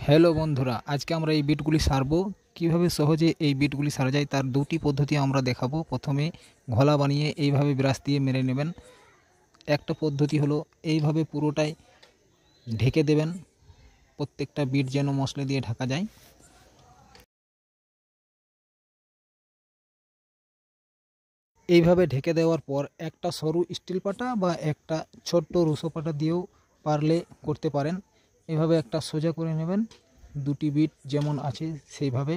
Hello বন্ধুরা, আজকে আমরা এই বিটগুলি সারবো। কিভাবে সহজে এই বিটগুলি সারা যায় তার দুটি পদ্ধতি আমরা দেখাবো। প্রথমে ঘোলা বানিয়ে এইভাবে ব্রাশ দিয়ে মেরে নেবেন। একটা পদ্ধতি হলো এইভাবে পুরোটাই ঢেকে দেবেন, প্রত্যেকটা বিট যেন মশলা দিয়ে ঢাকা যায়। এইভাবে ঢেকে দেওয়ার পর একটা সরু স্টিল পাটা বা একটা ছোট্ট রুশো পাটা দিয়েও পারলে করতে পারেন। এভাবে একটা সোজা করে নেবেন, দুটি বিট যেমন আছে সেইভাবে।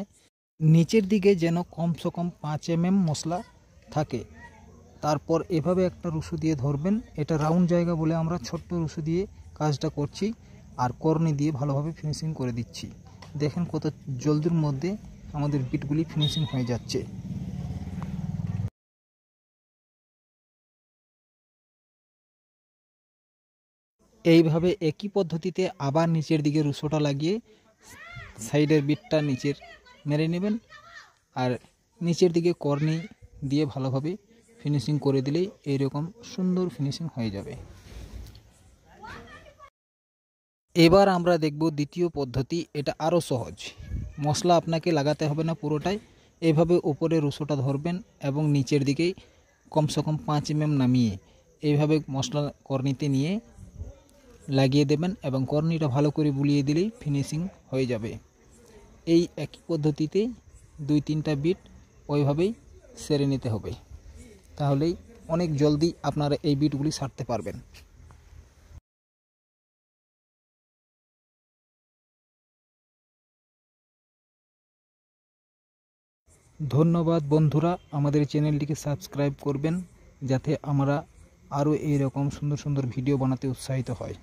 নিচের দিকে যেন কমসে কম 5 mm মশলা থাকে। তারপর এভাবে একটা রুশো দিয়ে ধরবেন। এটা রাউন্ড জায়গা বলে আমরা ছোট্ট রুশো দিয়ে কাজটা করছি, আর কর্নি দিয়ে ভালোভাবে ফিনিশিং করে দিচ্ছি। দেখেন কত জলদির মধ্যে আমাদের বিটগুলি ফিনিশিং হয়ে যাচ্ছে। এইভাবে একই পদ্ধতিতে আবার নিচের দিকে রুশোটা লাগিয়ে সাইডের বিটটা নিচের মেরে নেবেন, আর নিচের দিকে কর্নি দিয়ে ভালোভাবে ফিনিশিং করে দিলেই এইরকম সুন্দর ফিনিশিং হয়ে যাবে। এবার আমরা দেখব দ্বিতীয় পদ্ধতি। এটা আরও সহজ। মশলা আপনাকে লাগাতে হবে না পুরোটাই। এভাবে উপরে রুশোটা ধরবেন এবং নিচের দিকেই কমসে কম 5 mm নামিয়ে এইভাবে মশলা কর্নিতে নিয়ে লাগিয়ে দেবেন এবং কর্নিটা ভালো করে বুলিয়ে দিলেই ফিনিশিং হয়ে যাবে। এই একই পদ্ধতিতে 2-3টা বিট ওইভাবেই সেরে নিতে হবে, তাহলেই অনেক জলদি আপনারা এই বিটগুলি সারতে পারবেন। ধন্যবাদ বন্ধুরা, আমাদের চ্যানেলটিকে সাবস্ক্রাইব করবেন যাতে আমরা আরও এইরকম সুন্দর সুন্দর ভিডিও বানাতে উৎসাহিত হয়।